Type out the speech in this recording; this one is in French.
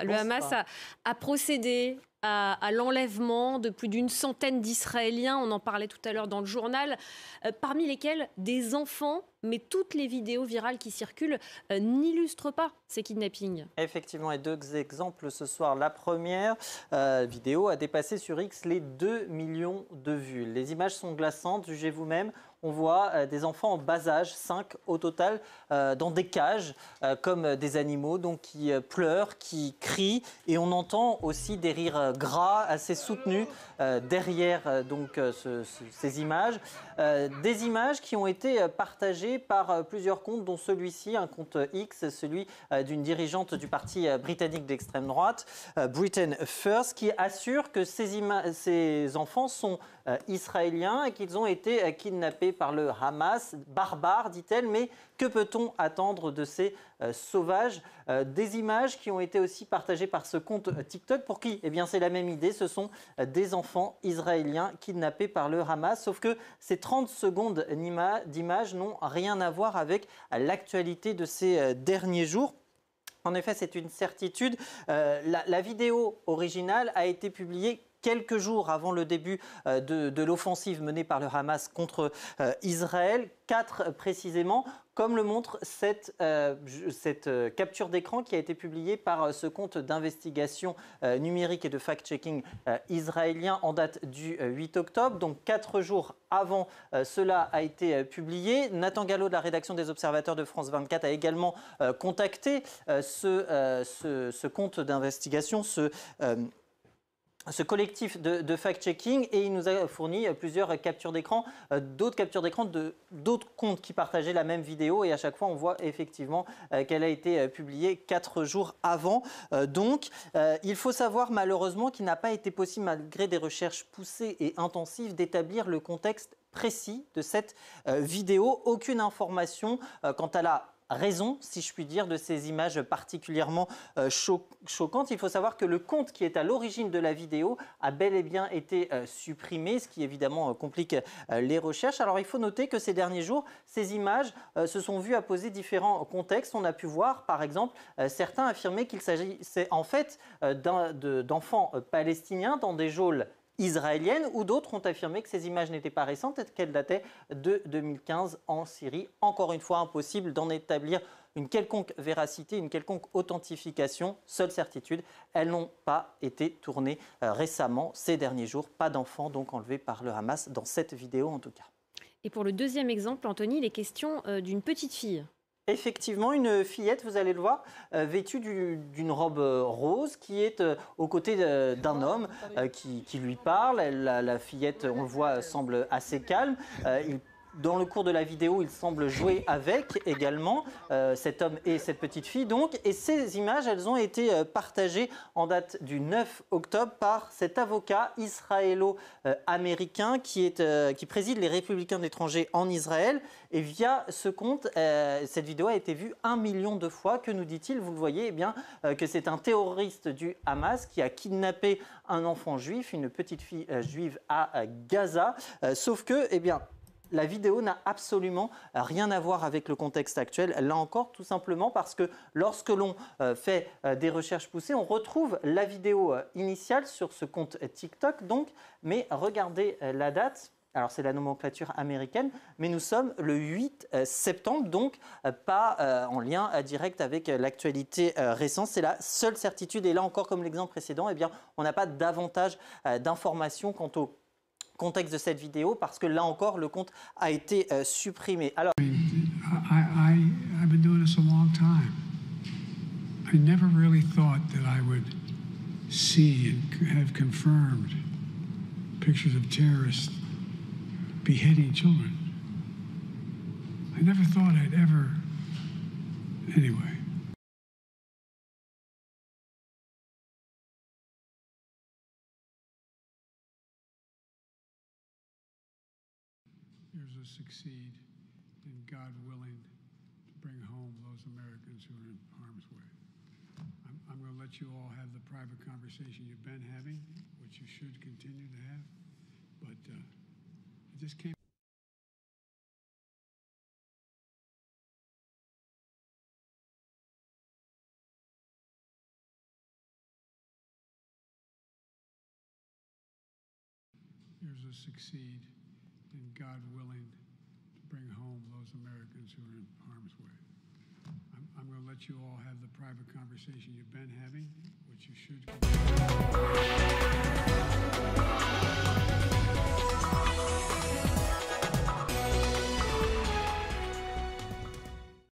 Bonsoir. Le Hamas a procédé à l'enlèvement de plus d'une centaine d'Israéliens. On en parlait tout à l'heure dans le journal, parmi lesquels des enfants. Mais toutes les vidéos virales qui circulent n'illustrent pas ces kidnappings. Effectivement, et deux exemples ce soir. La première vidéo a dépassé sur X les 2 millions de vues. Les images sont glaçantes, jugez vous-même. On voit des enfants en bas âge, 5 au total, dans des cages, comme des animaux, donc qui pleurent, qui crient. Et on entend aussi des rires gras, assez soutenus, derrière ces images. Des images qui ont été partagées par plusieurs comptes, dont celui-ci, un compte X, celui d'une dirigeante du parti britannique d'extrême droite, Britain First, qui assure que ces enfants sont israéliens et qu'ils ont été kidnappés par le Hamas. Barbare, dit-elle, mais que peut-on attendre de ces sauvages? Des images qui ont été aussi partagées par ce compte TikTok, pour qui, eh bien, c'est la même idée, ce sont des enfants israéliens kidnappés par le Hamas, sauf que ces 30 secondes d'images n'ont rien à voir avec l'actualité de ces derniers jours. En effet, c'est une certitude. La vidéo originale a été publiée quelques jours avant le début de l'offensive menée par le Hamas contre Israël, 4 précisément, comme le montre cette capture d'écran qui a été publiée par ce compte d'investigation numérique et de fact-checking israélien en date du 8 octobre. Donc 4 jours avant cela a été publié. Nathan Gallo de la rédaction des Observateurs de France 24 a également contacté ce compte d'investigation, ce collectif de fact-checking, et il nous a fourni plusieurs captures d'écran, d'autres captures d'écran d'autres comptes qui partageaient la même vidéo, et à chaque fois on voit effectivement qu'elle a été publiée 4 jours avant. Donc il faut savoir malheureusement qu'il n'a pas été possible, malgré des recherches poussées et intensives, d'établir le contexte précis de cette vidéo. Aucune information quant à la raison, si je puis dire, de ces images particulièrement choquantes. Il faut savoir que le compte qui est à l'origine de la vidéo a bel et bien été supprimé, ce qui évidemment complique les recherches. Alors il faut noter que ces derniers jours, ces images se sont vues apposer différents contextes. On a pu voir, par exemple, certains affirmer qu'il s'agissait en fait d'enfants palestiniens dans des geôles israéliennes, ou d'autres ont affirmé que ces images n'étaient pas récentes et qu'elles dataient de 2015 en Syrie. Encore une fois, impossible d'en établir une quelconque véracité, une quelconque authentification. Seule certitude, elles n'ont pas été tournées récemment, ces derniers jours. Pas d'enfants donc enlevés par le Hamas dans cette vidéo en tout cas. Et pour le deuxième exemple, Anthony, il est question d'une petite fille. Effectivement, une fillette, vous allez le voir, vêtue d'une robe rose, qui est aux côtés d'un homme qui lui parle. La fillette, on le voit, semble assez calme. Dans le cours de la vidéo, il semble jouer avec également cet homme et cette petite fille. Donc, et ces images, elles ont été partagées en date du 9 octobre par cet avocat israélo-américain qui préside les Républicains de l'étranger en Israël. Et via ce compte, cette vidéo a été vue 1 million de fois. Que nous dit-il? Vous le voyez, eh bien, que c'est un terroriste du Hamas qui a kidnappé un enfant juif, une petite fille juive à Gaza. Sauf que, eh bien, la vidéo n'a absolument rien à voir avec le contexte actuel. Là encore, tout simplement parce que lorsque l'on fait des recherches poussées, on retrouve la vidéo initiale sur ce compte TikTok. Donc, mais regardez la date. Alors, c'est la nomenclature américaine, mais nous sommes le 8 septembre, donc pas en lien direct avec l'actualité récente. C'est la seule certitude. Et là encore, comme l'exemple précédent, eh bien, on n'a pas davantage d'informations quant au contexte de cette vidéo, parce que là encore, le compte a été supprimé. Alors, I've been doing this a long time. I never really thought that I would see and have confirmed pictures of terrorists beheading children. I never thought I'd ever... Anyway. Here's us succeed, and God willing, to bring home those Americans who are in harm's way. I'm going to let you all have the private conversation you've been having, which you should continue to have, but I just can't. yours will succeed, and God willing, bring home those Americans who are in harm's way. I'm going to let you all have the private conversation you've been having, which you should